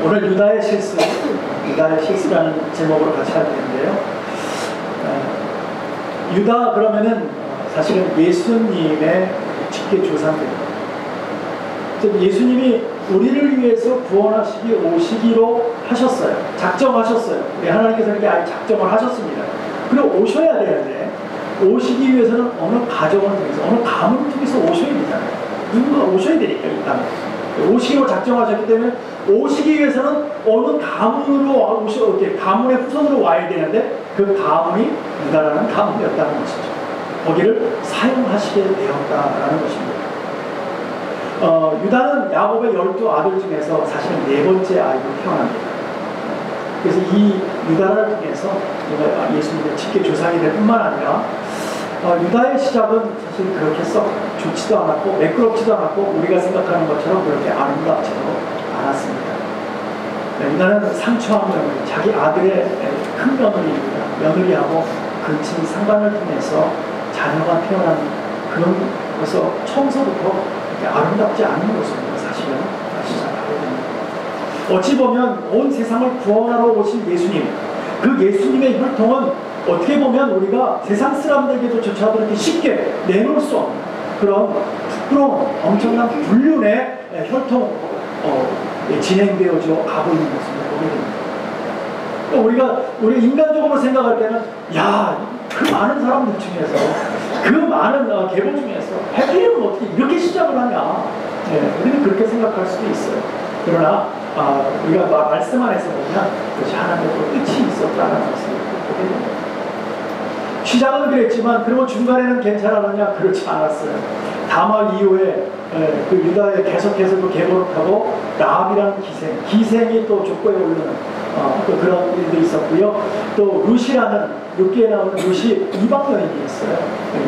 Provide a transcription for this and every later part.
오늘 유다의 실수라는 제목으로 같이 할 텐데요. 유다 그러면은 사실은 예수님의 직계 조상입니다. 예수님이 우리를 위해서 구원하시기 오시기로 하셨어요. 작정하셨어요. 하나님께서 이렇게 아예 작정을 하셨습니다. 그리고 오셔야 되는데 오시기 위해서는 어느 가정을 통해서 어느 가문을 통해서 오셔야 되잖아요. 누군가 오셔야 되니까 일단 오시기로 작정하셨기 때문에 오시기 위해서는 어느 가문으로 이렇게 가문의 후손으로 와야 되는데 그 가문이 유다라는 가문이었다는 것이죠. 거기를 사용하시게 되었다라는 것입니다. 유다는 야곱의 12아들 중에서 사실은 4번째 아이로 태어납니다. 그래서 이 유다를 통해서 예수님의 직계 조상이 될 뿐만 아니라 유다의 시작은 사실 그렇게 썩 좋지도 않았고 매끄럽지도 않았고 우리가 생각하는 것처럼 그렇게 아름답지도 않았습니다. 유다는 상처한 며느리, 자기 아들의 큰 며느리입니다. 며느리하고 근친 상관을 통해서 자녀가 태어난 그런 것에서 처음서부터 아름답지 않은 모습으로 사실은 시작하게 됩니다. 어찌 보면 온 세상을 구원하러 오신 예수님, 그 예수님의 혈통은 어떻게 보면 우리가 세상 사람들에게조차도 이렇게 쉽게 내놓을 수 없는 그런 부끄러운 엄청난 불륜의 혈통으로 진행되어져 가고 있는 모습을 보게 됩니다. 우리 인간적으로 생각할 때는 그 많은 사람들 중에서 그 많은 계보 중에서 해피는 어떻게 이렇게 시작을 하냐, 우리는 그렇게 생각할 수도 있어요. 그러나 우리가 말씀 안에서 보면 그것이 하나님의 끝이 있었다는 것을 보게 됩니다. 시작은 그랬지만 그리고 중간에는 괜찮았느냐? 그렇지 않았어요. 다말 이후에 그 유다에 계속해서 또 계보를 타고 라합이라는 기생이 또 족보에 오르는 또 그런 일도 있었고요. 또 룻이라는 6기에 나오는 룻이 이방 여인이 있어요.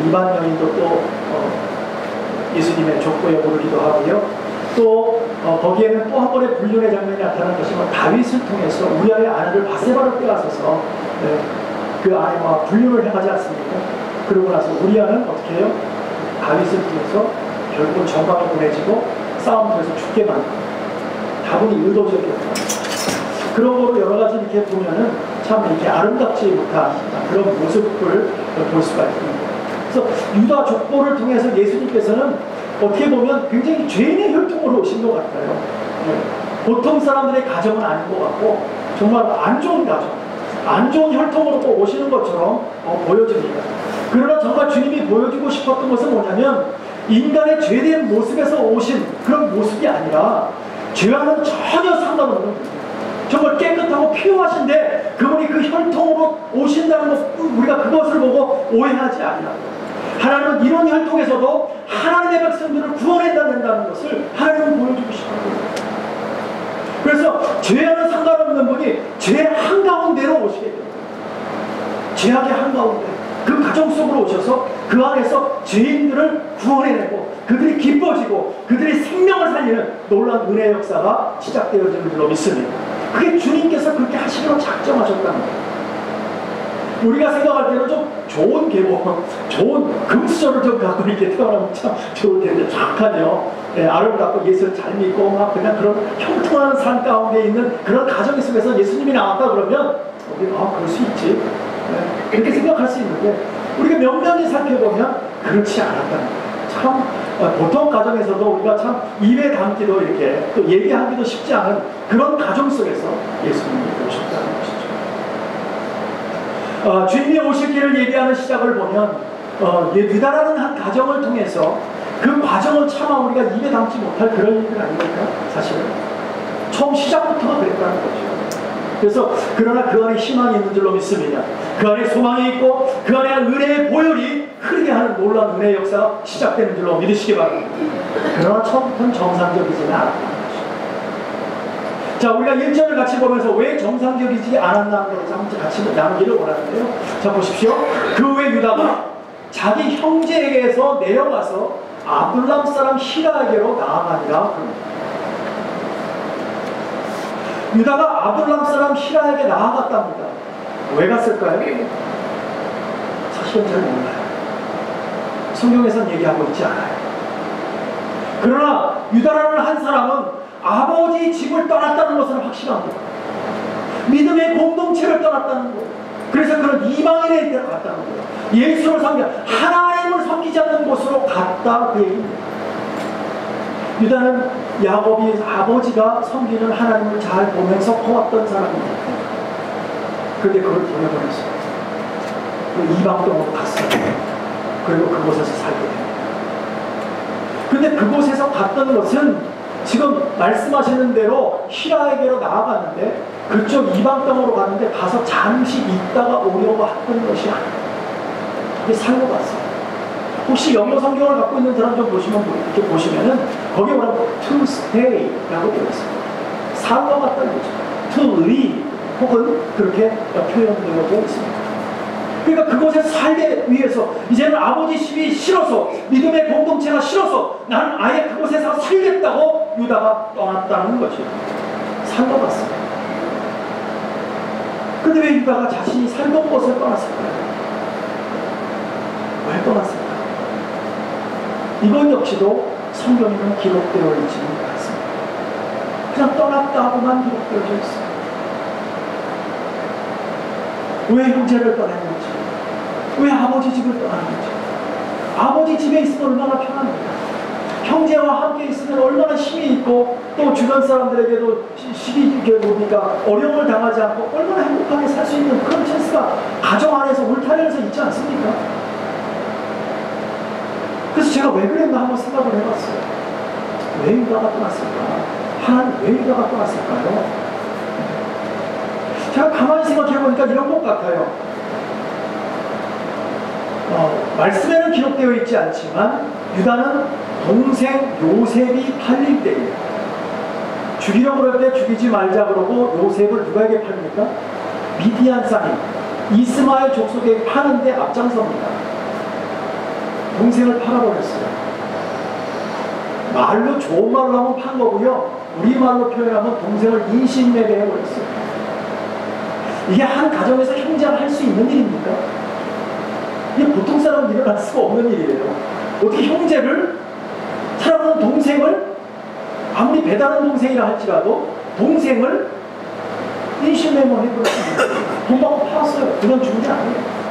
이방 여인도 또 예수님의 족보에 오르기도 하고요. 또 거기에는 또 한 번의 불륜의 장면이 나타나는 것이면 다윗을 통해서 우리아의 아내를 바세바를 빼앗아서 그 아내와 불륜을 행하지 않습니까? 그러고 나서 우리아는 어떻게 해요? 다윗을 통해서 결국 정방에 보내지고 싸움터에서 죽게 만듭니다. 다분히 의도적이었다. 그런 거로 여러 가지 이렇게 보면은 참 이렇게 아름답지 못한 그런 모습을 볼 수가 있습니다. 그래서 유다 족보를 통해서 예수님께서는 어떻게 보면 굉장히 죄인의 혈통으로 오신 것 같아요. 보통 사람들의 가정은 아닌 것 같고 정말 안 좋은 가정, 안 좋은 혈통으로 꼭 오시는 것처럼 보여집니다. 그러나 정말 주님이 보여주고 싶었던 것은 뭐냐면 인간의 죄된 모습에서 오신 그런 모습이 아니라 죄와는 전혀 상관없는 거예요. 정말 깨끗하고 피요하신데 그분이 그 혈통으로 오신다는 것, 우리가 그것을 보고 오해하지 아니하고 하나님은 이런 혈통에서도 하나님의 백성들을 구원해낸다는 것을 하나님은 보여주고 싶어요. 그래서 죄와는 상관없는 분이 죄 한가운데로 오시게 됩니다. 죄악의 한가운데 그 가정 속으로 오셔서 그 안에서 죄인들을 구원해내고 그들이 기뻐지고 그들의 생명을 살리는 놀라운 은혜의 역사가 시작되어지는 줄로 믿습니다. 그게 주님께서 그렇게 하시기로 작정하셨다는 거예요. 우리가 생각할 때는 좀 좋은 계보, 좋은 금수저를 좀 갖고 이렇게 태어나면 참 좋을 텐데 착하죠. 아름답고 예수를 잘 믿고 막 그냥 그런 형통하는 삶 가운데 있는 그런 가정 속에서 예수님이 나왔다 그러면 우리가 그럴 수 있지. 이렇게 생각할 수 있는데 우리가 면면히 살펴보면 그렇지 않았다는 거예요. 참 보통 가정에서도 우리가 참 입에 담기도 이렇게 또 얘기하기도 쉽지 않은 그런 가정 속에서 예수님이 오셨다는 것이죠. 주님이 오실 길을 예비하는 시작을 보면 유다라는 한 가정을 통해서 그 과정은 차마 우리가 입에 담지 못할 그런 일들 아닙니까? 사실은 처음 시작부터가 그랬다는 거죠. 그래서 그러나 그 안에 희망이 있는 줄로 믿습니다. 그 안에 소망이 있고 그 안에 은혜의 보혈이 흐르게 하는 놀라운 은혜의 역사가 시작되는 줄로 믿으시기 바랍니다. 그러나 처음부터는 정상적이지는 않았다는 것이죠. 자, 우리가 1절을 같이 보면서 왜 정상적이지 않았나는 것을 한번 같이 나누기를 원하는데요. 자, 보십시오. 그 후에 유다가 자기 형제에게서 내려가서 아둘람 사람 히라에게로 나아가니라. 유다가 아둘람 사람 히라에게 나아갔답니다. 왜 갔을까요? 사실은 잘 몰라요. 성경에서는 얘기하고 있지 않아요. 그러나 유다라는 한 사람은 아버지 집을 떠났다는 것은 확실합니다. 믿음의 공동체를 떠났다는 것. 그래서 그런 이방인에 갔다는 거예요. 예수를 섬겨 하나님을 섬기지 않는 곳으로 갔다 그 얘기입니다. 유다는 야곱이 아버지가 섬기는 하나님을 잘 보면서 커왔던 사람입니다. 그런데 그걸 보내버렸어요. 그 이방 땅으로 갔어요. 그리고 그곳에서 살게 됩니다. 그런데 그곳에서 갔던 것은 지금 말씀하시는 대로 히라에게로 나아갔는데 그쪽 이방 땅으로 갔는데 가서 잠시 있다가 오려고 했던 것이 아니에요. 이게 살고 갔어요. 혹시 영어 성경을 갖고 있는 사람 좀 보시면 이렇게 보시면은 거기에 뭐라고 to stay라고 되어 있습니다. 살고 갔다는 거죠. to live 혹은 그렇게 표현되어 있습니다. 그러니까 그곳에 살기 위해서 이제는 아버지 집이 싫어서 믿음의 공동체가 싫어서 나는 아예 그곳에서 살겠다고 유다가 떠났다는 거죠. 살고 갔어요. 근데 왜 유다가 자신이 살던 곳을 떠났을까요? 왜 떠났을까요? 이건 역시도 성경에는 기록되어 있지는 않습니다. 그냥 떠났다고만 기록되어 있어요. 왜 형제를 떠났는지, 왜 아버지 집을 떠났는지. 아버지 집에 있으면 얼마나 편합니까? 형제와 함께 있으면 얼마나 힘이 있고 또 주변 사람들에게도 뭡니까 어려움을 당하지 않고 얼마나 행복하게 살 수 있는 그런 찬스가 가정 안에서 울타리에서 있지 않습니까? 그래서 제가 왜 그랬나 한번 생각을 해봤어요. 왜 유다가 떠났을까? 하나님 왜 유다가 떠났을까요? 제가 가만히 생각해보니까 이런 것 같아요. 말씀에는 기록되어 있지 않지만 유다는 동생 요셉이 팔릴 때에 죽이려고 그럴 때 죽이지 말자 그러고 요셉을 누구에게 팔립니까? 미디안 사람 이스마엘 족속에게 파는데 앞장섭니다. 동생을 팔아버렸어요. 말로 좋은 말로 하면 판 거고요. 우리말로 표현하면 동생을 인신매매 해버렸어요. 이게 한 가정에서 형제가 할 수 있는 일입니까? 이게 보통 사람은 일어날 수가 없는 일이에요. 어떻게 형제를 사랑하는 동생을 아무리 배다른 동생이라 할지라도 동생을 인신매매 해버렸습니다. 돈 받고 팔았어요. 그건 죽은 게 아니에요.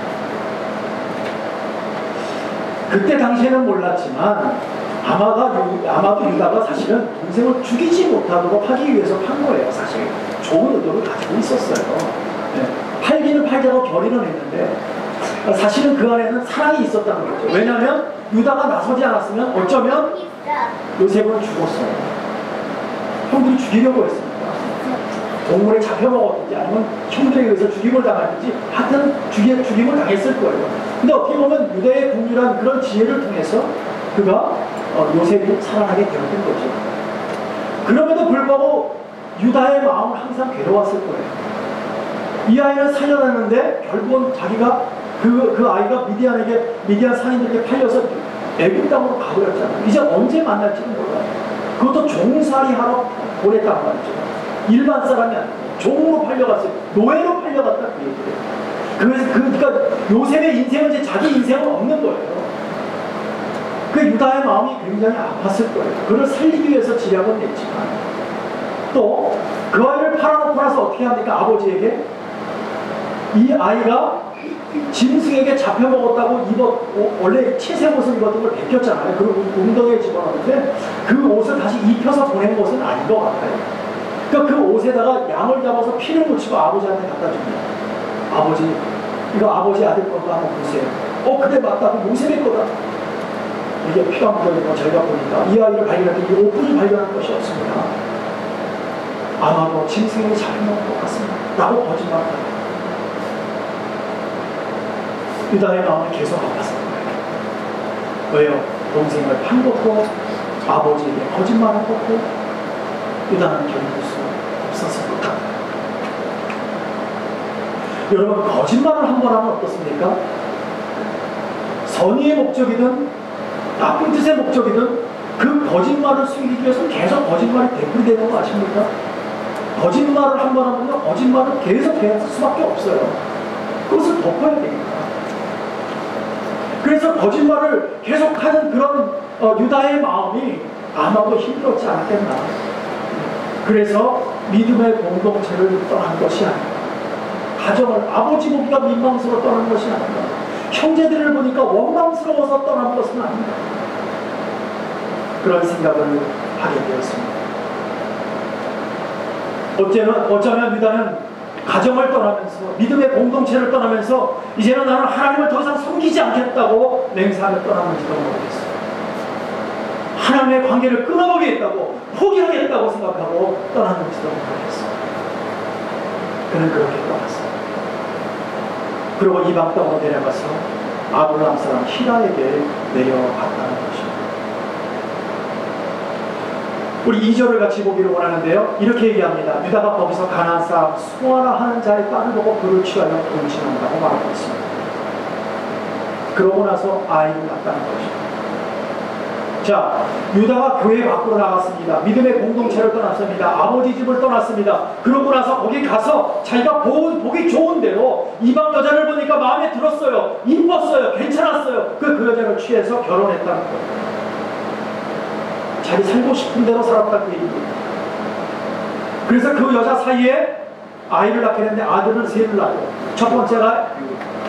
그때 당시에는 몰랐지만 아마도 유다가 사실은 동생을 죽이지 못하도록 하기 위해서 판 거예요. 사실 좋은 의도를 가지고 있었어요. 네. 팔기는 팔자고 결의는 했는데 사실은 그 안에는 사랑이 있었다는 거죠. 왜냐하면 유다가 나서지 않았으면 어쩌면 요셉은 죽었어요. 형들이 죽이려고 했습니다. 동물에 잡혀먹었든지 아니면 형들에 의해서 죽임을 당하든지 하여튼 죽임을 당했을 거예요. 근데 어떻게 보면 유대의 국률한 그런 지혜를 통해서 그가 요셉을 사랑하게 되었던 거죠. 그럼에도 불구하고 유다의 마음은 항상 괴로웠을 거예요. 이 아이를 살려놨는데 결국은 자기가 그 아이가 미디안 상인들에게 팔려서 애굽 땅으로 가버렸잖아요. 이제 언제 만날지는 몰라요. 그것도 종살이하러 보냈단 말이죠. 일반 사람이 아니고 종으로 팔려갔어요. 노예로 팔려갔다 그 얘기예요. 그러니까 요셉의 인생은 이제 자기 인생은 없는 거예요. 그 유다의 마음이 굉장히 아팠을 거예요. 그를 살리기 위해서 지략은 냈지만 또 그 아이를 팔아놓고 나서 어떻게 합니까? 아버지에게 이 아이가 짐승에게 잡혀먹었다고 원래 채색 옷을 입었던 걸 벗겼잖아요. 그리고 웅덩이에 집어넣는데 그 옷을 다시 입혀서 보낸 것은 아닌 것 같아요. 그러니까 그 옷에다가 양을 잡아서 피를 묻히고 아버지한테 갖다 줍니다. 아버지, 이거 아버지 아들 거가 한번 보세요. 그래 맞다. 요셉의 거다. 이게 피가 묻어있는 저희가 보니까 이 아이를 발견할 때 이 옷뿐이 발견한 것이 없습니다. 아마도 짐승에게 잡혀먹은 것 같습니다. 라고 거짓말합니다. 유다의 마음이 계속 아팠습니다. 왜요? 동생을 판 것도 아버지에게 거짓말한 것도 유다는 견딜 수 없었을 것 같아요. 여러분 거짓말을 한 번 하면 어떻습니까? 선의의 목적이든 나쁜 뜻의 목적이든 그 거짓말을 숨기기 위해서 계속 거짓말이 되풀이되는 거 아십니까? 거짓말을 한 번 하면 거짓말을 계속 해야 할 수밖에 없어요. 그것을 덮어야 됩니다. 그래서 거짓말을 계속하는 그런 유다의 마음이 아마도 힘들었지 않겠나. 그래서 믿음의 공동체를 떠난 것이 아닙니다. 가정을 아버지 보기가 민망스러워 떠난 것이 아닙니다. 형제들을 보니까 원망스러워서 떠난 것은 아닙니다. 그런 생각을 하게 되었습니다. 어쩌면 유다는 가정을 떠나면서 믿음의 공동체를 떠나면서 이제는 나는 하나님을 더 이상 섬기지 않겠다고 맹세하며 떠났는지도 모르겠어요. 하나님의 관계를 끊어보겠다고 포기하겠다고 생각하고 떠났는지도 모르겠어요. 그는 그렇게 떠났어요. 그리고 이방 땅으로 내려가서 아둘람 사람 히라에게 내려갔다는 것입니다. 우리 2절을 같이 보기를 원하는데요. 이렇게 얘기합니다. 유다가 거기서 가나안 사람 수아라 하는 자의 딸을 보고 그를 취하여 동침한다고 말하고 있습니다. 그러고 나서 아이를 낳았다는 것입니다. 자, 유다가 교회 밖으로 나갔습니다. 믿음의 공동체를 떠났습니다. 아버지 집을 떠났습니다. 그러고 나서 거기 가서 자기가 보기 좋은 대로 이방 여자를 보니까 마음에 들었어요. 이뻤어요. 괜찮았어요. 그 여자를 취해서 결혼했다는 거예요. 자기 살고 싶은 대로 살았다는 얘기입니다. 그래서 그 여자 사이에 아이를 낳게 됐는데 아들은 셋을 낳아요. 첫 번째가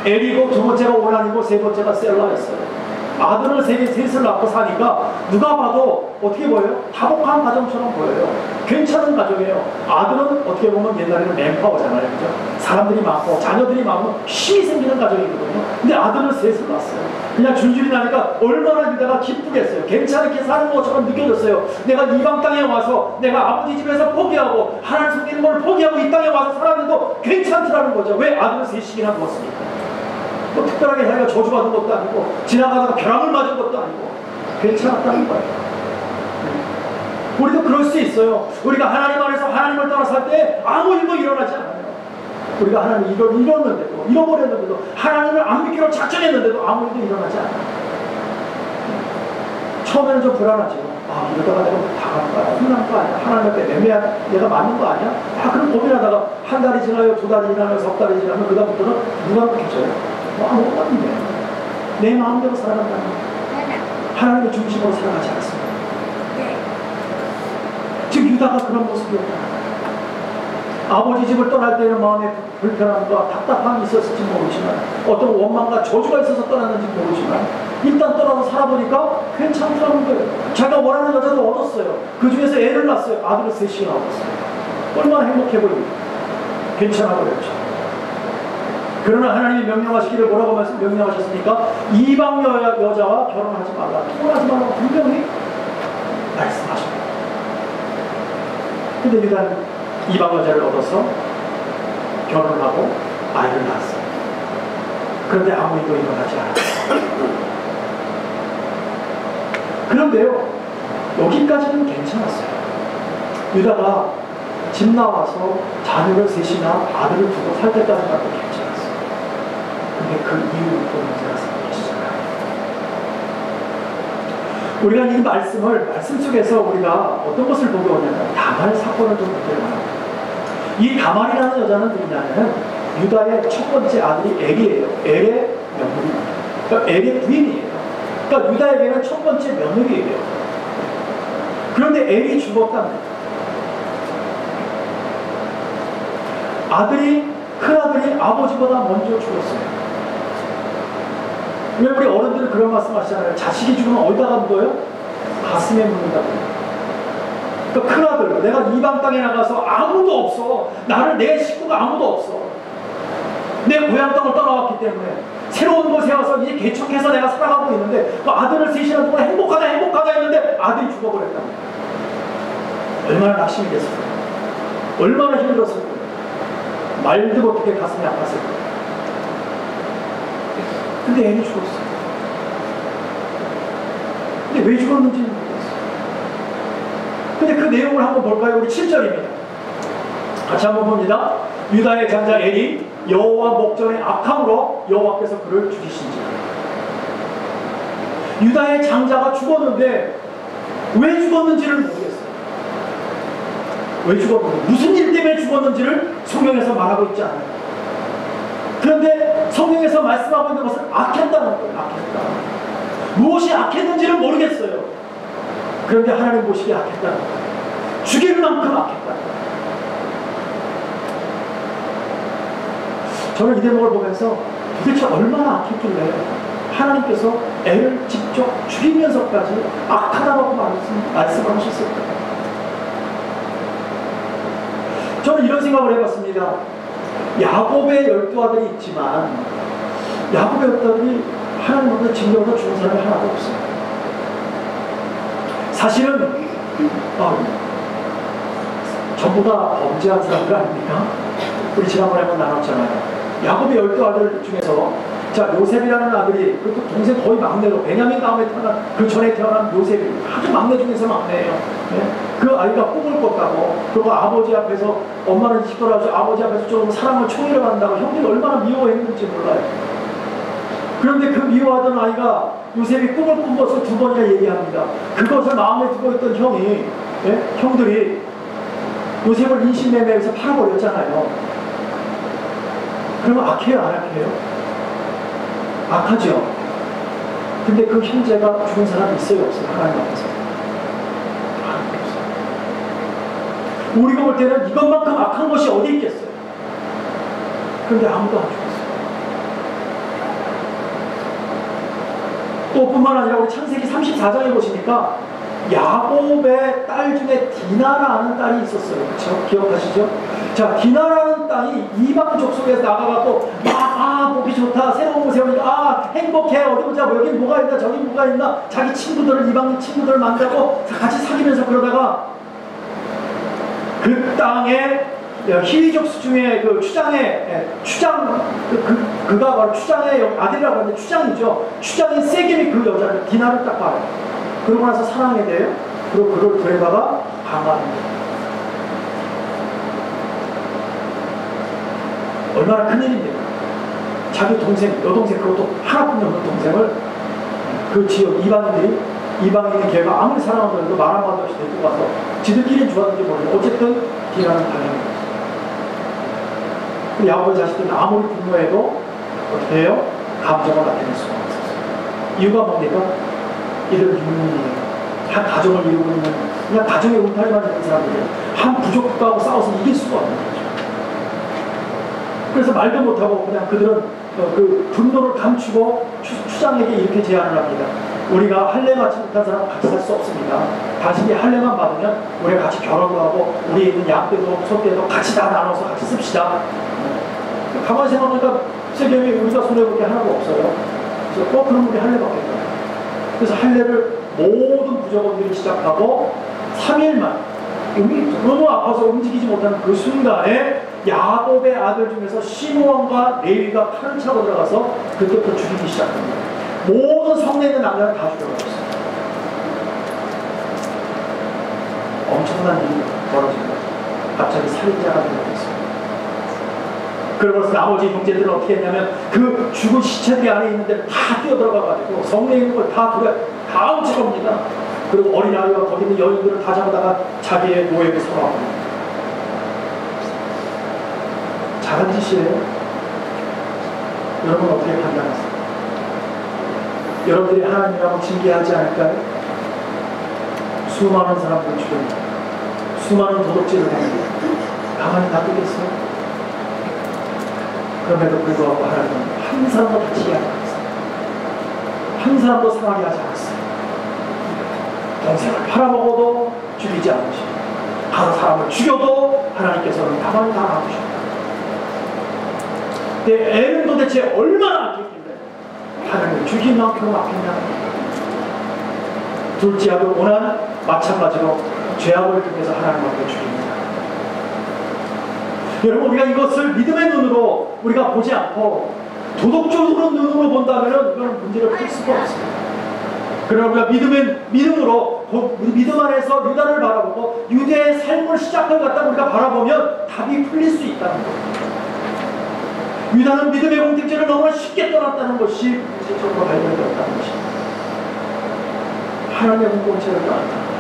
엘이고, 두 번째가 오난이고, 세 번째가 셀라였어요. 아들을 셋을 낳고 사니까 누가 봐도 어떻게 보여요? 다복한 가정처럼 보여요. 괜찮은 가정이에요. 아들은 어떻게 보면 옛날에는 맨파워잖아요. 그죠? 사람들이 많고 자녀들이 많고 힘이 생기는 가정이거든요. 근데 아들은 셋을 낳았어요. 그냥 줄줄이 나니까 얼마나 유다가 기쁘겠어요. 괜찮게 사는 것처럼 느껴졌어요. 내가 이방 땅에 와서 내가 아버지 집에서 포기하고 하나님 섬기는 걸 포기하고 이 땅에 와서 살았는데도 괜찮더라는 거죠. 왜 아들을 셋씩이나 두었습니까? 뭐 특별하게 자기가 저주받은 것도 아니고 지나가다가 벼락을 맞은 것도 아니고 괜찮았다는 거예요. 우리도 그럴 수 있어요. 우리가 하나님 안에서 하나님을 떠나 살 때 아무 일도 일어나지 않아요. 우리가 하나님을 잃었는데도, 잃어버렸는데도, 하나님을 안 믿기로 작정했는데도 아무 일도 일어나지 않아요. 처음에는 좀 불안하죠. 아, 이러다가 내가 당할 거야, 혼날 거 아니야, 하나님한테 내가 맞는 거 아니야? 그럼 고민하다가 한 달이 지나요, 두 달이 지나요, 석 달이 지나면 그다음부터는 누가 믿겠어요? 아무것도 아닌데 내 마음대로 살아간다는 하나님의 중심으로 살아가지 않습니다. 지금 유다가 그런 모습이었다. 아버지 집을 떠날 때는 마음에 불편함과 답답함이 있었을지 모르지만 어떤 원망과 저주가 있어서 떠났는지 모르지만 일단 떠나서 살아보니까 괜찮더라는 거예요. 자기가 원하는 여자도 얻었어요. 그 중에서 애를 낳았어요. 아들을 셋이나 얻었어요. 얼마나 행복해 보입니까? 괜찮아 보였죠. 그러나 하나님이 명령하시기를 뭐라고 명령하셨습니까? 이방 여자와 결혼하지 말라, 통혼하지 말라고 분명히 말씀하십니다. 근데 유다는 이방 여자를 얻어서 결혼을 하고 아이를 낳았어요. 그런데 아무 일도 일어나지 않았어요. 그런데요, 여기까지는 괜찮았어요. 유다가 집 나와서 자녀를 셋이나 아들을 두고 살 때까지만 괜찮았어요. 근데 그 이후부터 문제가 생기시잖아요. 우리가 이 말씀 속에서 우리가 어떤 것을 보게 오냐면 다말 사건을 좀 보게 원합니다. 이 다말이라는 여자는 누구냐면 유다의 첫 번째 아들이 엘이에요. 엘의 며느리입니다. 그러니까 엘의 부인이에요. 그러니까 유다에게는 첫 번째 며느리예요. 그런데 엘이 죽었답니다. 큰 아들이 아버지보다 먼저 죽었어요. 왜 우리 어른들은 그런 말씀 하시잖아요. 자식이 죽으면 어디다가 묻어요? 가슴에 묻는다고. 그러니까 큰아들, 내가 이방 땅에 나가서 아무도 없어. 내 식구가 아무도 없어. 내 고향 땅을 떠나왔기 때문에 새로운 곳에 와서 이제 개척해서 내가 살아가고 있는데 그 아들을 셋이나 두고 행복하다 했는데 아들이 죽어버렸다. 얼마나 낙심이겠어요. 얼마나 힘들었을까요. 말도 못하게 가슴이 아팠을까요. 근데 애는 죽었어요. 근데 왜 죽었는지는 모르겠어요. 근데 그 내용을 한번 볼까요? 우리 7절입니다. 같이 한번 봅니다. 유다의 장자 엘이 여호와 목전에 악함으로 여호와께서 그를 죽이신지. 유다의 장자가 죽었는데 왜 죽었는지를 모르겠어요. 왜 죽었는지, 무슨 일 때문에 죽었는지를 성경에서 말하고 있지 않아요. 그런데 성경에서 말씀하고 있는 것은 악했다는 거예요. 악했다. 무엇이 악했는지를 모르겠어요. 그런데 하나님 보시기에 악했다는 거예요. 죽일 만큼 악했다. 저는 이 대목을 보면서 도대체 얼마나 악했길래 하나님께서 애를 직접 죽이면서까지 악하다고 말씀을 하셨을까. 저는 이런 생각을 해봤습니다. 야곱의 12아들이 있지만 야곱의 12아들이 하나님으로부터 징계받아 죽은 사람이 하나도 없어요. 사실은 전부 다 범죄한 사람들 아닙니까? 우리 지난번에 한번 나눴잖아요. 야곱의 12아들 중에서 요셉이라는 아들이, 그것도 동생 거의 막내로, 베냐민 다음에 태어난, 그 전에 태어난 요셉이 아주 막내 중에서 막내예요. 네? 그 아이가 꿈을 꿨다고, 그리고 아버지 앞에서, 엄마는 집 돌아와서 아버지 앞에서 조금 사랑을 초일을 한다고 형들이 얼마나 미워했는지 몰라요. 그런데 그 미워하던 아이가 요셉이 꿈을 꾼 것을 2번이나 얘기합니다. 그것을 마음에 두고 있던 형이, 형들이 요셉을 인신매매해서 팔아버렸잖아요. 그러면 악해요, 안 악해요? 악하죠. 근데 그 형제가 죽은 사람이 있어요, 없어요? 하나님 앞에서. 하나님 없어요. 우리가 볼 때는 이것만큼 악한 것이 어디 있겠어요? 그런데 아무도 안 죽었어요. 또 뿐만 아니라 우리 창세기 34장에 보시니까 야곱의 딸 중에 디나라는 딸이 있었어요. 그렇죠? 기억하시죠? 자, 디나라는 딸이 이방 족속에서 나가갖고 보기 좋다, 새로운 곳에 오니까 행복해, 어디 보자, 뭐 여긴 뭐가 있나, 저긴 뭐가 있나, 자기 친구들을, 이방 친구들을 만나고 같이 사귀면서 그러다가 그 땅에 히위족수 중에 그 그가 바로 추장의 아들이라고 하는데 추장이죠. 추장인 세겜이 그 여자를, 디나를 딱 봐요. 그러고 나서 사랑하게 돼요. 그리고 그걸 데려다가 강간합니다. 얼마나 큰일입니까? 자기 동생, 여동생, 그것도 하나뿐이 없는 동생을 그 지역 이방인의 걔가 아무리 사랑하더라도 말 한마디 없이 데리고 가서 지들끼리 좋았는지 모르겠는데 어쨌든 디나는 당해요. 야곱의 자식들은 아무리 분노해도 어떻게 해요? 감정을 나타낼 수가 없었어요. 이유가 뭡니까? 이들은 유민이에요. 한 가정을 이루고 있는, 그냥 가정의 울타리만 있는 사람들이에요. 한 부족하고 싸워서 이길 수가 없는 거죠. 그래서 말도 못하고 그냥 그들은 그 분노를 감추고 추장에게 이렇게 제안을 합니다. 우리가 할례 받지 못한 사람 같이 살 수 없습니다. 당신이 할례만 받으면 우리가 같이 결혼도 하고 우리 있는 양떼도 소떼도 같이 다 나눠서 같이 씁시다. 가만히 생각하니까 세겜이 우리가 손해볼 게 하나도 없어요. 그래서 그럼 우리 할례 받겠다. 그래서 할례를 모든 부족원들이 시작하고 3일만 너무 아파서 움직이지 못하는 그 순간에 야곱의 아들 중에서 시므온과 레위가 칼을 차고 들어가서 그때부터 죽이기 시작합니다. 모든 성내에 있는 남자를 다 죽여버렸어요. 엄청난 일이 벌어집니다. 갑자기 살인자가 되어버렸어요. 그러면서 나머지 형제들은 어떻게 했냐면 그 죽은 시체들이 안에 있는데 다 뛰어들어가가지고 성내에 있는 걸 다 훔쳐갑니다. 그리고 어린아이와 거기 있는 여인들을 다 잡아다가 자기의 노예로 삼아버립니다. 작은 짓이에요. 여러분 어떻게 판단하세요? 여러분들이 하나님이라고 징계하지 않을까요? 수많은 사람들 죽입니다. 수많은 도둑질을 합니다. 가만히 놔두겠어요? 그럼에도 불구하고 하나님은 한 사람도 다치게 하지 않았어요. 한 사람도 상하게 하지 않았어요. 동생을 팔아먹어도 죽이지 않으시고 한 사람을 죽여도 하나님께서는 가만히 다 놔두십니다. 근데 애는 도대체 얼마나 아꼈길래 하나님을 죽인 만큼 아꼈냐. 둘째 아들 오난 마찬가지로 죄악을 통해서 하나님 앞에 죽입니다. 여러분 우리가 이것을 믿음의 눈으로 우리가 보지 않고 도덕적으로 눈으로 본다면 이거는 문제를 풀 수가 없습니다. 그러나 우리가 믿음으로 믿음 안에서 유다를 바라보고 유대의 삶을 시작을 갖다 우리가 바라보면 답이 풀릴 수 있다는 겁니다. 유다는 믿음의 공택제를 너무나 쉽게 떠났다는 것이 문제적으로 발견되었다는 것입니다. 하나님의 공동체를 떠났다는 거예요.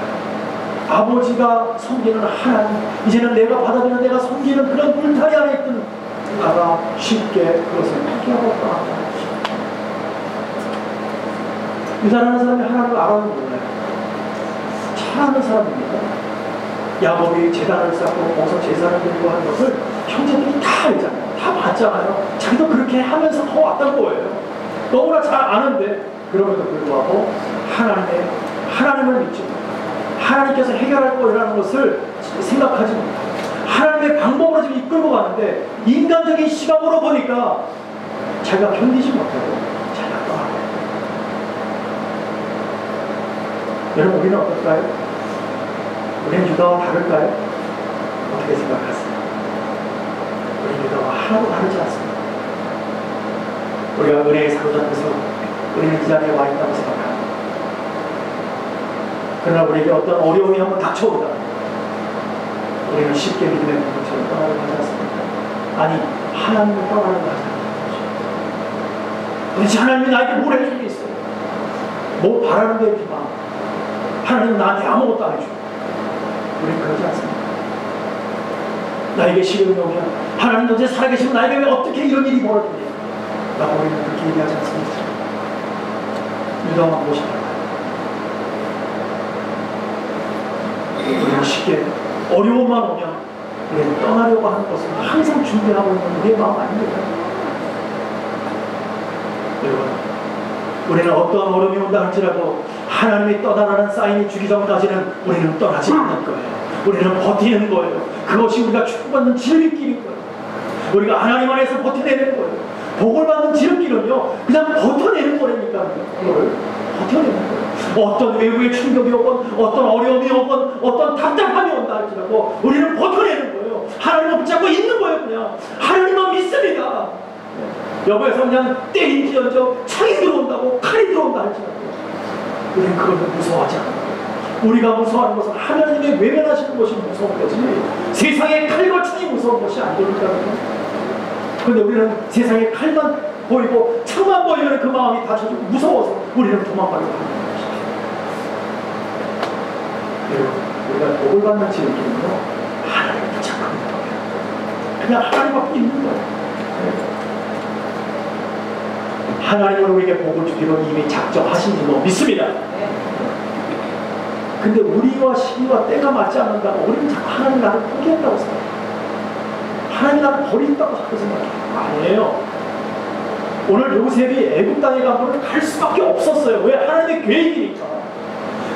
아버지가 섬기는 하나님, 이제는 내가 받아들이는 내가 섬기는 그런 울타리 안에 있던 유다가 쉽게 그것을 포기하고 떠났다는 것입니다. 유다라는 사람이 하나님을 알아는 몰라요. 잘 아는 사람입니다. 야곱이 제단을 쌓고 거기서 제사를 드리고 하는 것을 형제들이 다 알잖아요. 다 봤잖아요. 자기도 그렇게 하면서 더 왔던 거예요. 너무나 잘 아는데 그럼에도 불구하고 하나님을 믿지 못하고 하나님께서 해결할 거라는 것을 생각하지 못하고 하나님의 방법으로 지금 이끌고 가는데 인간적인 시각으로 보니까 자기가 견디지 못하고 자기가 떠나고. 여러분, 우리는 어떨까요? 우리는 유다와 다를까요? 어떻게 생각하세요? 우리는 유다와 하나도 다르지 않습니다. 우리가 은혜에 사로잡혀서 우리는 이 자리에 와 있다고 생각합니다. 그러나 우리에게 어떤 어려움이 한번 닥쳐오다 우리는 쉽게 믿음의 문처럼 떠나려고 하지 않습니까? 아니, 하나님을 떠나려고 하지 않습니까? 도대체 하나님이 나에게 뭘 해줄 게 있어요? 뭐 바라는 게 있지만 하나님은 나한테 아무것도 안 해줘요. 우리는 그러지 않습니다. 나에게 시련이 오면 하나님 언제 살아계시면 나에게 왜 어떻게 이런 일이 벌어지냐 라고 우리는 그렇게 얘기하지 않습니다. 유다와 무엇일까요? 우리는 쉽게 어려움만 오면 우리는 떠나려고 하는 것을 항상 준비하고 있는 우리의 마음 아닙니까? 여러분, 우리는 어떤 어려움이 온다 할지라도 하나님이 떠나라는 사인이 주기 전까지는 우리는 떠나지 않는 거예요. 우리는 버티는 거예요. 그것이 우리가 축복받는 지름길인 거예요. 우리가 하나님 안에서 버텨내는 거예요. 복을 받는 지름길은요, 그냥 버텨내는 거라니까. 그걸 버텨내는 거예요. 어떤 외부의 충격이 오건, 어떤 어려움이 오건, 어떤 답답함이 온다 할지라도 우리는 버텨내는 거예요. 하나님을 붙잡고 있는 거예요. 그냥 하나님만 믿습니다. 여보에서 그냥 때린지언정 창이 들어온다고, 칼이 들어온다 할지라도 우리는 그걸 무서워하지 않아요. 우리가 무서워하는 것은 하나님의 외면하시는 것이 무서운 거지 세상의 칼과 창이 무서운 것이 아니니까. 그런데 우리는 세상의 칼만 보이고 창만 보이면 그 마음이 다쳐지고 무서워서 우리는 도망가려고 하는 것이죠. 여러분, 우리가 복을 받는 지름길은요, 하나님을 붙잡고 있는 거예요. 그냥 하나님 앞에 있는 거예요. 하나님은 우리에게 복을 주기로 이미 작정하신 줄로 믿습니다. 근데 우리와 시기와 때가 맞지 않는다고 우리는 자꾸 하나님 나를 포기한다고 생각해요. 하나님 나를 버린다고 자꾸 생각해요. 아니에요. 오늘 요셉이 애굽 땅에 가면 갈 수밖에 없었어요. 왜? 하나님의 계획이니까.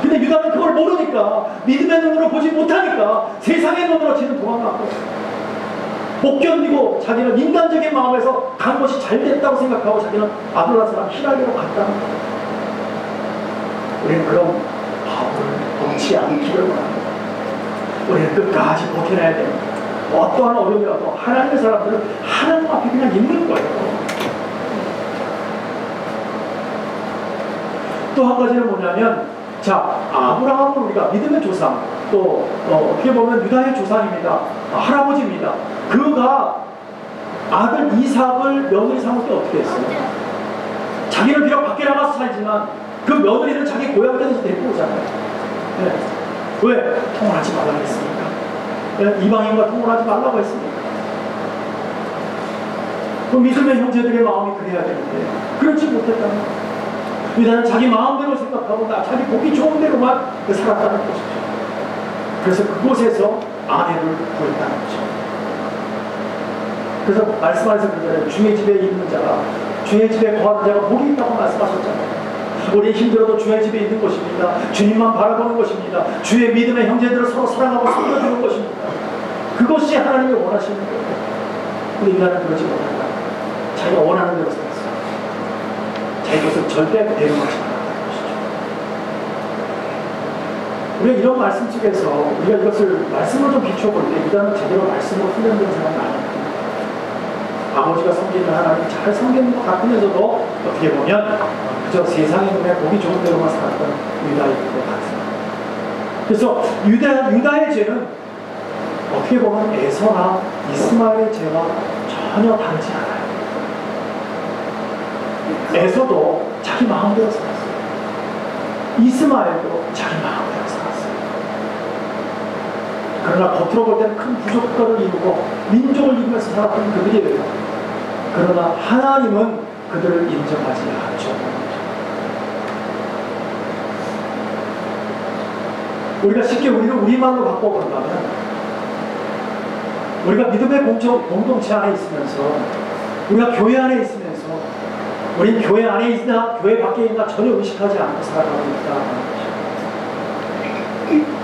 근데 유다는 그걸 모르니까, 믿음의 눈으로 보지 못하니까 세상의 눈으로 지금 도망가고 못 견디고 자기는 인간적인 마음에서 간 것이 잘 됐다고 생각하고 자기는 아둘라스랑 히라기로 갔다는 거예요. 우리는 그런 바보를 범치 않기를 원합니다. 우리는 끝까지 버텨내야 됩니다. 어떠한 어려움이 와도 하나님의 사람들은 하나님 앞에 그냥 있는 거예요. 또 한 가지는 뭐냐면, 자, 아브라함은 우리가 믿음의 조상, 또 어떻게 보면 유다의 조상입니다. 할아버지입니다. 그가 아들 이삭을 며느리 삼을 때 어떻게 했어요? 자기는 비록 밖에 나가서 살지만 그 며느리는 자기 고향 땅에서 데리고 오잖아요. 네. 왜? 통혼하지 말라고 했습니까? 네? 이방인과 통혼하지 말라고 했습니까? 그 믿음의 형제들의 마음이 그래야 되는데 그렇지 못했다는 거예요. 유다는 자기 마음대로 생각하고 자기 보기 좋은 대로만 살았다는 것이죠. 그래서 그곳에서 아내를 구했다는 거죠. 그래서 말씀하셔서 그러잖아요. 주의 집에 있는 자가, 주의 집에 거하는 자가 복이 있다고 말씀하셨잖아요. 우리 힘들어도 주의 집에 있는 것입니다. 주님만 바라보는 것입니다. 주의 믿음의 형제들을 서로 사랑하고 섬겨주는 것입니다. 그것이 하나님이 원하시는 거예요. 근데 인간은 그러지 못한다. 자기가 원하는 대로 살았어요. 자기 것을 절대 대응하지 않았다는 것이죠. 우리가 이런 말씀 속에서 우리가 이것을 말씀을 좀 비춰볼 때 일단은 제대로 말씀으로 훈련된 사람이 아닙니다. 아버지가 섬기는 하나님 잘 섬기는 것 같으면서도 어떻게 보면 그저 세상의 눈에 보기 좋은 대로만 살았던 유다인 것 같습니다. 그래서 유다의 죄는 어떻게 보면 에서나 이스마엘의 죄와 전혀 다르지 않아요. 에서도 자기 마음대로 살았어요. 이스마엘도 자기 마음대로 살았어요. 그러나 겉으로 볼 때는 큰 부족국가를 이루고 민족을 이루면서 살았던 그들이에요. 그러나 하나님은 그들을 인정하지 않죠. 우리가 쉽게 우리말로 바꿔본다면, 우리가 믿음의 공동체 안에 있으면서, 우리가 교회 안에 있으면서, 우린 교회 안에 있나 교회 밖에 있나 전혀 의식하지 않고 살아가고 있다는 것이죠.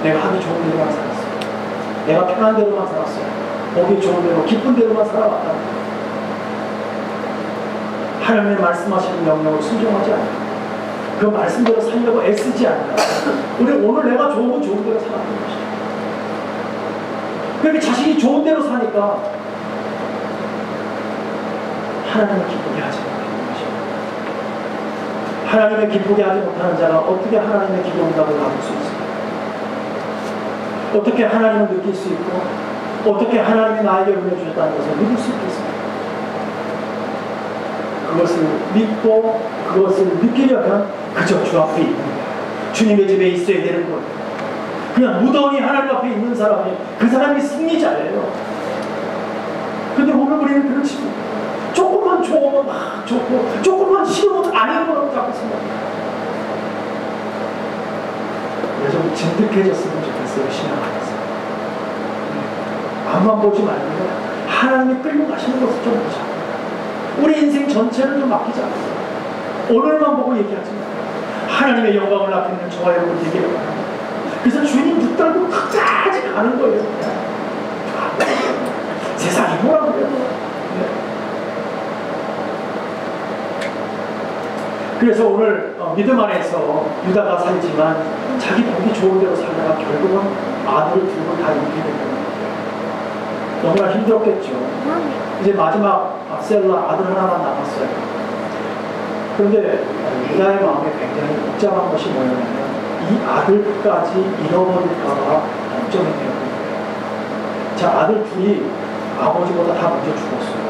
내가 하기 좋은 대로만 살았어요. 내가 편한 대로만 살았어요. 보기 좋은 대로, 기쁜 대로만 살아왔다. 하나님의 말씀하시는 명령을 순종하지 않고 그 말씀대로 살려고 애쓰지 않는다. 우리 오늘 내가 좋은 대로 살았던 것이죠. 그렇게 자신이 좋은 대로 사니까 하나님을 기쁘게 하지 못하는 것이죠. 하나님을 기쁘게 하지 못하는 자가 어떻게 하나님의 기도 응답을 받을 수 있습니까? 어떻게 하나님을 느낄 수 있고 어떻게 하나님이 나에게 은혜 주셨다는 것을 믿을 수 있겠습니까? 그것을 믿고 그것을 느끼려면 그저 주 앞에 있는 거예요. 주님의 집에 있어야 되는 거예요. 그냥 무던히 하나님 앞에 있는 사람이 그 사람이 승리자예요. 근데 오늘 우리는 그렇지 못해요. 조금만 좋으면 막 좋고 조금만 싫으면 아닌 거라고 자꾸 생각해요. 좀 진득해졌으면 좋겠어요. 신앙 안에서. 앞만 보지 말고 하나님이 끌고 가시는 것을 좀 보자. 우리 인생 전체를 좀 맡기자. 오늘만 보고 얘기하지 말고 하나님의 영광을 나타내는 저와 여러분 되기를 바랍니다. 그래서 주님 붙들고 끝까지 가는 거예요. 세상이 뭐라고 그래도. 그래서 오늘 믿음 안에서 유다가 살지만 자기 보기 좋은 대로 살다가 결국은 아들을 두고 다 잃게 된 겁니다. 너무나 힘들었겠죠. 이제 마지막 셀라 아들 하나만 남았어요. 그런데 유다의 마음에 굉장히 복잡한 것이 뭐냐면 이 아들까지 잃어버릴까봐 걱정이 되는 거예요. 자, 아들 둘이 아버지보다 다 먼저 죽었어요.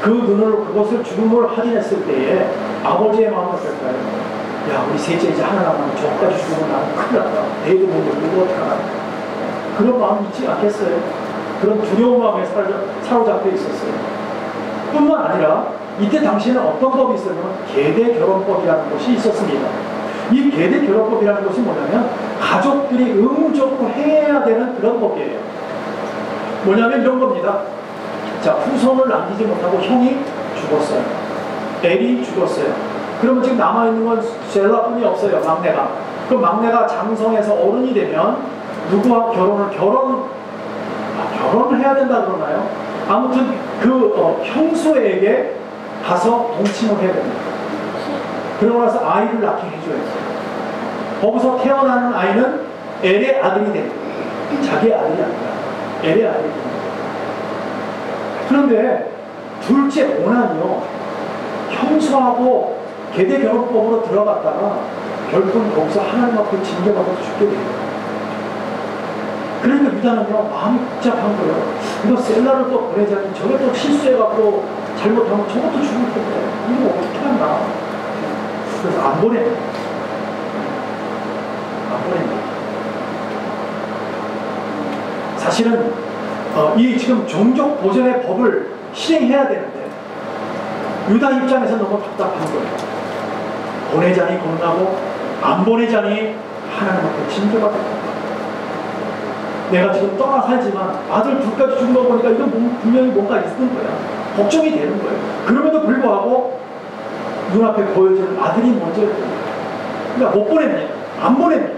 그 눈으로 그것을 죽음을 확인했을 때에 아버지의 마음은 어떨까요? 야, 우리 셋째 이제 하나 남았는데 저까지 죽으면 나는 큰일 났다. 내일도 못 먹고 어떡하나. 그런 마음이 있지 않겠어요? 그런 두려운 마음에 사로잡혀 있었어요. 뿐만 아니라 이때 당시에는 어떤 법이 있었냐면 계대 결혼법이라는 것이 있었습니다. 이 계대 결혼법이라는 것이 뭐냐면 가족들이 의무적으로 행해야 되는 그런 법이에요. 뭐냐면 이런 겁니다. 자, 후손을 남기지 못하고 형이 죽었어요. 엘이 죽었어요. 그러면 지금 남아있는 건 셀라뿐이 없어요. 막내가. 그럼 막내가 장성해서 어른이 되면 누구와 결혼을 해야 된다 그러나요? 아무튼 그 형수에게 가서 동침을 해야 됩니다. 그러고 나서 아이를 낳게 해줘야 돼요. 거기서 태어나는 아이는 엘의 아들이 됩니다. 자기의 아들이 아니라 엘의 아들이 됩니다. 그런데 둘째 오난이요, 형수하고 계대결혼법으로 들어갔다가 결국 거기서 하나님 앞에 징계받아서 죽게 돼요. 그러니까 유다는요, 마음이 복잡한 거예요. 이거 셀라를 또 보내자니 저게 또 실수해갖고 잘못하면 저것도 죽을 텐데 이거 어떻게 한다. 그래서 안 보냅니다. 안 보냅니다. 사실은 이 지금 종족 보존의 법을 실행해야 되는데 유다 입장에서 너무 답답한 거예요. 보내자니 겁나고 안 보내자니 하나님 앞에 징계받을 거예요. 내가 지금 떠나 살지만 아들 둘까지 죽은 거 보니까 이건 분명히 뭔가 있는 거야. 걱정이 되는 거예요. 그럼에도 불구하고 눈앞에 보여지는 아들이 먼저였던 거예요. 그러니까 못 보냅니다. 안 보냅니다.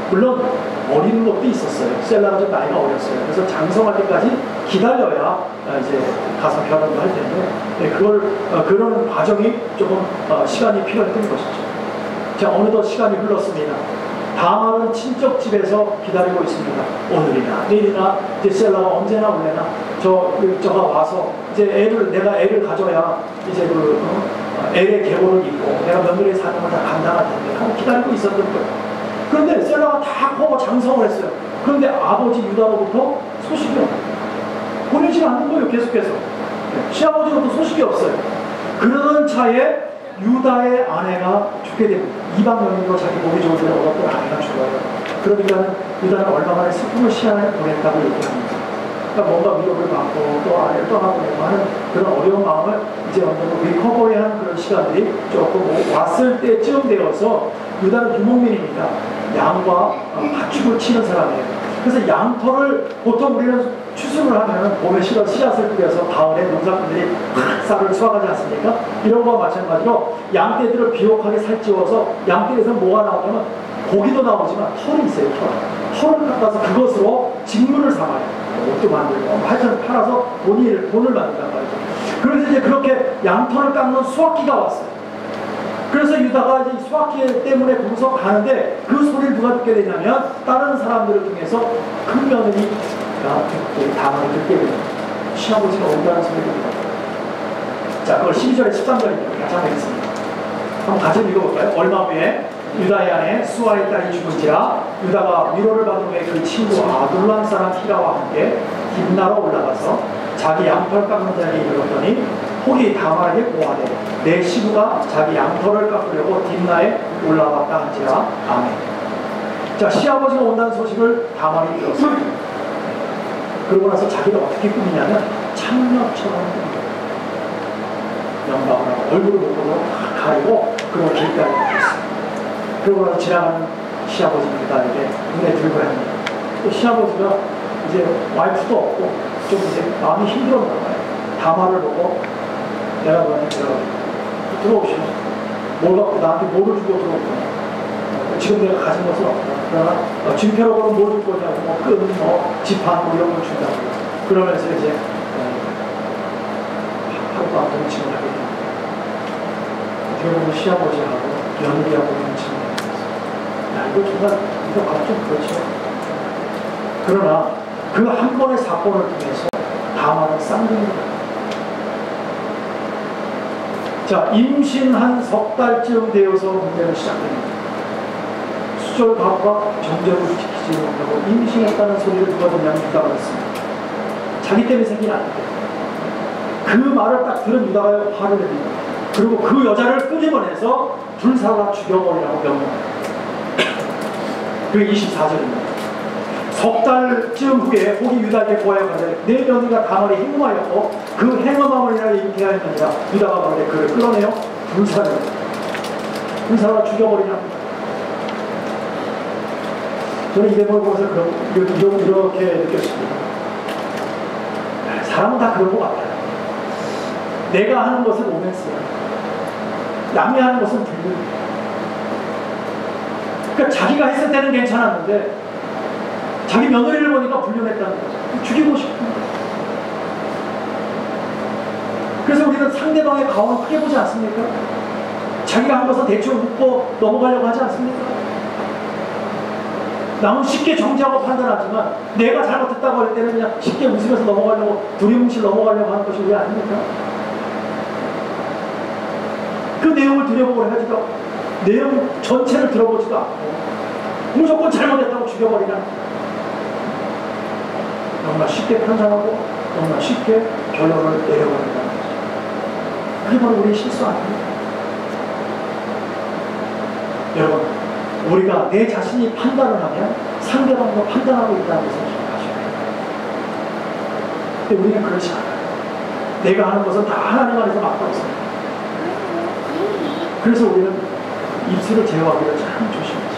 물론 어린 것도 있었어요. 셀라가 좀 나이가 어렸어요. 그래서 장성할 때까지 기다려야 이제 가서 결혼을 할 텐데, 네, 그런 과정이 조금 시간이 필요했던 것이죠. 자, 어느덧 시간이 흘렀습니다. 다말은 친척 집에서 기다리고 있습니다. 오늘이나 내일이나 이제 셀라가 언제나 올래나 저가 와서 이제 내가 애를 가져야 이제 애의 계보를 입고 내가 며느리의 사명을 다 감당할 텐데 하고 기다리고 있었던 거예요. 그런데 셀라가 다 커고 장성을 했어요. 그런데 아버지 유다로부터 소식이 없어요. 보내지 않는 거예요. 계속해서. 시아버지로부터 소식이 없어요. 그러던 차에 유다의 아내가 죽게 됩니다. 이방 여인으로 자기 몸이 좋은 데를 얻었던 아내가 죽어요. 그러니까 유다는 얼마 만에 슬픔을 시간을 보냈다고 얘기합니다. 그러니까 뭔가 위협을 받고 또 아내를 떠나보내고 하는 그런 어려운 마음을 이제 어느 정도 리커버리하는 그런 시간들이 조금 왔을 때쯤 되어서 유다는 유목민입니다. 양과 가축을 치는 사람이에요. 그래서 양털을 보통 우리는 추수를 하면 봄에 씨앗을 뿌려서 가을에 농사꾼들이 쌀을 수확하지 않습니까? 이런 거와 마찬가지로 양떼들을 비옥하게 살찌워서 양떼에서 뭐가 나오냐면 고기도 나오지만 털이 있어요. 털을 깎아서 그것으로 직물을 삼아요. 옷도 만들고 하여튼 팔아서 돈을 만든단 말이죠. 그래서 이제 그렇게 양털을 깎는 수확기가 왔어요. 그래서 유다가 이제 수확기 때문에 거기서 가는데 그 소리를 누가 듣게 되냐면 다른 사람들을 통해서 큰 며느리가 다만을 듣게 됩니다. 시아버지가 온다는 소리를 듣는다. 자, 그걸 12절에 13절입니다. 같이 한번 읽겠습니다. 한번 같이 읽어볼까요? 얼마 후에 유다의 아내 수아의 딸이 죽은지라 유다가 위로를 받은 후에 그 친구 아둘람 사람 히라와 함께 딥나로 올라가서 자기 양털 깎는 자리에 이르렀더니 혹이 다말에게 고하되 내 시부가 자기 양털을 깎으려고 딥나에 올라왔다 한지라. 아멘. 자, 시아버지가 온다는 소식을 다말이 들었어요. 그러고 나서 자기가 어떻게 꾸미냐면 창녀처럼 영감을 하고 얼굴을 못 보고 가리고 그러고 길가에 있었어요. 그러고 나서 지나가는 시아버지 유다에게 눈에 들고 합니다. 또 시아버지가 이제 와이프도 없고 좀 이제 마음이 힘들었나 봐요. 다말을 보고 내가 너한테 들어오시면 뭘 갖고 나한테 뭐를 주고 들어오구나. 지금 내가 가진 것은 없다. 그러나 증표로는 뭘 줄 거냐고 끈, 지판 이런 걸 준다고. 그러면서 이제 하룻밤 동침을 하게 됩니다. 어떻게 보면 시아버지하고 며느리하고 동침을 하면서 야, 이거 정말 이거 가도 좀 그렇죠. 그러나 그 한 번의 사건을 통해서 다만은 쌍둥이입니다. 자, 임신한 석 달쯤 되어서 문제는 시작됩니다. 수절 각과 정절을 지키지 못하고 임신했다는 소리를 누가 듣냐면 유다가 했습니다. 자기 때문에 생긴 아닌데 그 말을 딱 들은 유다가 화를 냅니다. 그리고 그 여자를 끄집어내서 불살라 죽여버리라고 명령합니다. 그게 24절입니다. 석 달쯤 후에 혹이 유다에게 고하여 가되 내 며느리가 다말이 행음하였고 그 행음함을 인하여 이렇게 하였느니라. 유다가 말하되 그를 끌어내어 불살라 죽여버리라. 저는 이 대목을 보면서 이렇게 느꼈습니다. 사람은 다 그런 것 같아요. 내가 하는 것은 로맨스야. 남이 하는 것은 불륜. 그러니까 자기가 했을 때는 괜찮았는데 자기 며느리를 보니까 불륜했다는 거죠. 죽이고 싶은 거죠. 그래서 우리는 상대방의 가오는 크게 보지 않습니까? 자기가 한 것은 대충 묻고 넘어가려고 하지 않습니까? 남은 쉽게 정지하고 판단하지만 내가 잘못했다고 할 때는 그냥 쉽게 웃으면서 넘어가려고 두리뭉실 넘어가려고 하는 것이 왜 아닙니까? 그 내용을 들여보고 해가지고 내용 전체를 들어보지도 않고 무조건 잘못했다고 죽여버리나. 너무나 쉽게 판단하고 너무나 쉽게 결론을 내려버린다는 거죠. 그게 바로 우리의 실수 아닙니까? 여러분, 우리가 내 자신이 판단을 하면 상대방도 판단하고 있다는 것을 기억하셔야 돼요. 근데 우리는 그렇지 않아요. 내가 하는 것은 다 하나님 안에서 맡고 있습니다. 그래서 우리는 입술을 제어하기를 참 조심하죠.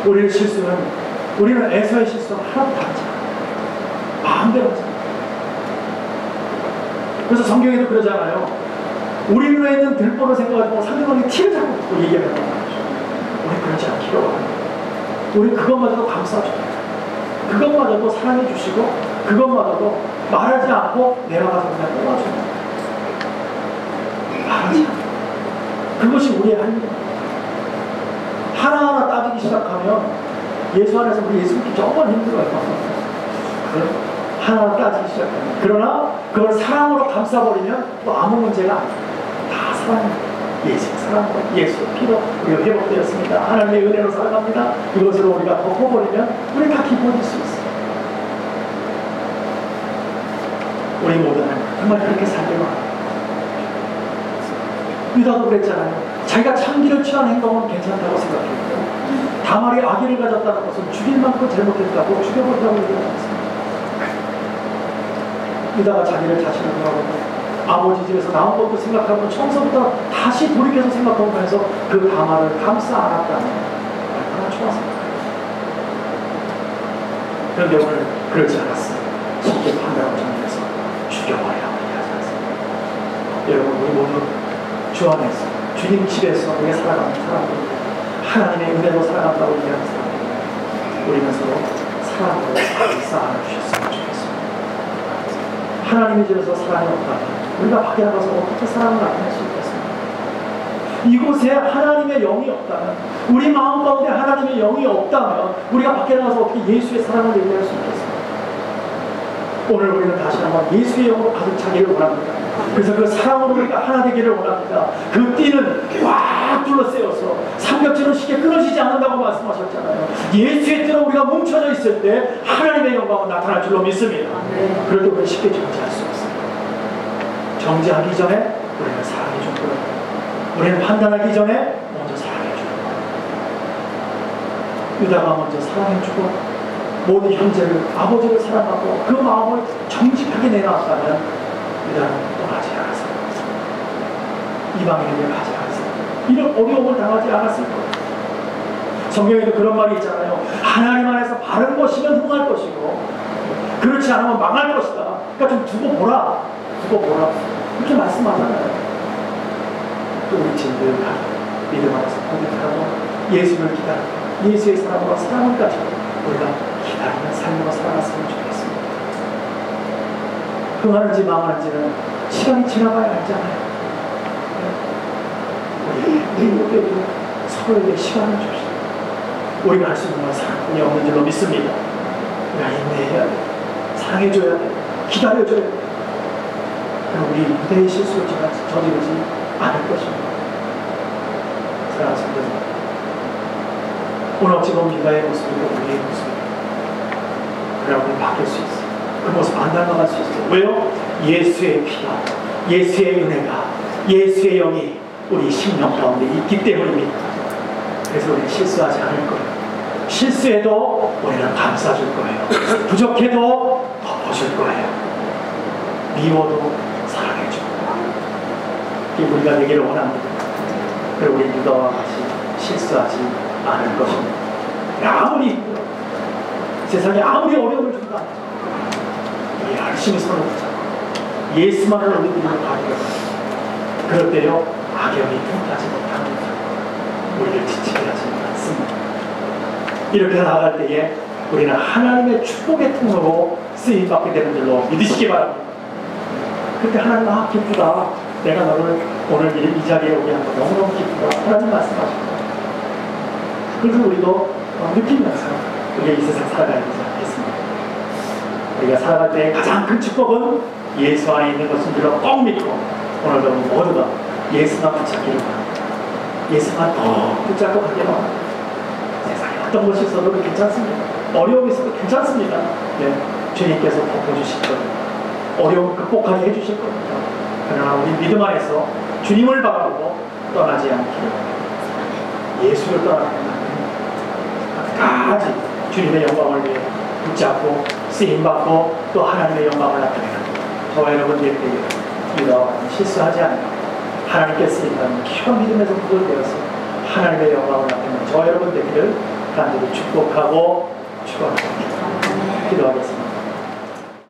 우리의 실수는 우리는 에서의 실수는 하나도 다르지 않아요. 마음대로 하잖아요. 그래서 성경에도 그러잖아요. 우리 눈에 있는 들보를 생각하고 상대방이 티를 자꾸 듣고 얘기하는 거죠. 우리 그렇지 않기로 합니다. 우리 그것마저도 감싸줘요. 그것마저도 사랑해 주시고 그것마저도 말하지 않고 내려가서 그냥 뽑아줘요. 말하지 않아요. 그것이 우리의 할 일입니다. 하나하나 따지기 시작하면 예수 안에서 우리 예수 믿기 정말 힘들어요. 하나하나 따지기 시작하면. 그러나 그걸 사랑으로 감싸버리면 또 아무 문제가 아니에요. 다 사랑입니다. 예수 사랑으로 예수 피로 우리가 회복되었습니다. 하나님의 은혜로 살아갑니다. 이것으로 우리가 덮어버리면 우리 다 기뻐질 수 있어요. 우리 모두는 정말 그렇게 살기로 합니다. 유다도 그랬잖아요. 자기가 창기를 취한 행동은 괜찮다고 생각했고 다말이 아기를 가졌다는 것은 죽일 만큼 잘못했다고 죽여버리라고 얘기하지 않습니다. 유다가 자기를 자신을 돌아보고 아버지 집에서 나온 것도 생각하고 처음부터 다시 돌이켜서 생각하면서 그 가마를 감싸 안았다는 얼마나 좋았을까. 그런데 오늘 그렇지 않았어요. 쉽게 판단하고 정리해서 죽여버리라고 얘기하지 않습니다. 여러분, 우리 모두 주 안에서 주님 집에서 우리가 살아가는 사람들입니다. 하나님의 은혜로 살아간다고 얘기하는 사람들입니다. 우리는 서로 사랑으로 쌓아 주셨으면 좋겠습니다. 하나님의 집에서 사랑이 없다면 우리가 밖에 나가서 어떻게 사랑을 나타낼 수 있겠습니까? 이곳에 하나님의 영이 없다면, 우리 마음 가운데 하나님의 영이 없다면 우리가 밖에 나가서 어떻게 예수의 사랑을 얘기할 수 있겠습니까? 오늘 우리는 다시 한번 예수의 영으로 가득 차기를 원합니다. 그래서 그 사랑으로 우리가 하나 되기를 원합니다. 그 띠는 꽉 둘러싸여서 삼겹살은 쉽게 끊어지지 않는다고 말씀하셨잖아요. 예수의 띠로 우리가 뭉쳐져 있을 때 하나님의 영광은 나타날 줄로 믿습니다. 그럴 때 우리는 쉽게 정지할 수 없습니다. 정지하기 전에 우리는 사랑해 줄 거예요. 우리는 판단하기 전에 먼저 사랑해 줄 거예요. 유다가 먼저 사랑해 주고 모든 형제를, 아버지를 사랑하고 그 마음을 정직하게 내놨다면 유다는 떠나지 않았어요. 이방인에게 가지 않았어요. 이런 어려움을 당하지 않았을 거예요. 성경에도 그런 말이 있잖아요. 하나님 안에서 바른 것이면 흥할 것이고 그렇지 않으면 망할 것이다. 그러니까 좀 두고 보라. 이렇게 말씀하잖아요. 또 우리 친구들 믿음 안에서 고백하고 예수를 기다리고 예수의 사랑으로 사랑을 가지고 우리가 기다리는 삶으로 살아갔으면 좋겠습니다. 흥하는지 망하는지는 시간이 지나가야 알잖아요. 우리 모두에게 서로에게 시간을 줍시다. 우리가 할 수 있는 건 사랑뿐이 없는 줄로 믿습니다. 우리가 인내해야 돼. 사랑해줘야 돼. 기다려줘야 돼. 그럼 우리 무대의 실수를 저지르지 않을 것입니다. 사랑하는 성도님, 오늘 어찌 보면 유다의 모습이고 우리의 모습이고 그래야 우리는 바뀔 수 있어요. 그 모습 안 닮아갈 수 있어요. 왜요? 예수의 피가, 예수의 은혜가, 예수의 영이 우리 심령 가운데 있기 때문입니다. 그래서 우리는 실수하지 않을 거예요. 실수해도 우리는 감싸줄 거예요. 부족해도 덮어줄 거예요. 미워도 사랑해줄 거예요. 이게 우리가 되기를 원합니다. 그리고 우리 유다와 같이 실수하지 않을 것입니다. 아무리 힘들어, 세상에 아무리 어려움을 준다, 열심히 손을 붙잡고 예수만을 올려드리는 가게요. 그럴 때요 악영이 통하지 못합니다. 우리를 지치게 하지 않습니다. 이렇게 나아갈 때에 우리는 하나님의 축복의 통로로 쓰임받게 되는 줄로 믿으시기 바랍니다. 그때 하나님, 기쁘다. 내가 너를 오늘 이 자리에 오게 한 거 너무너무 기쁘다. 하나님 말씀하십니다. 그래서 우리도 느끼면서 우리가 이 세상 살아가야 되지 않겠습니까? 우리가 살아갈 때 가장 큰 축복은 예수 안에 있는 것인 줄로 꼭 믿고 오늘도 모두가 예수만 붙잡기를 바랍니다. 예수만 더 붙잡고 가기를 바랍니다. 세상에 어떤 것이 있어도 괜찮습니다. 어려움이 있어도 괜찮습니다. 네, 주님께서 덮어주실 겁니다. 어려움 극복하게 해주실 겁니다. 그러나 우리 믿음 안에서 주님을 바라보고 떠나지 않기를, 예수를 떠나지 끝까지 주님의 영광을 위해 붙잡고 쓰임받고 또 하나님의 영광을 나타내는 저와 여러분들에게 유다와 실수하지 않고 하나님께 쓰임받는 귀한 믿음에서 구별되어서 하나님의 영광을 나타내는 저와 여러분 되기를 간절히 축복하고 축원합니다. 기도하겠습니다.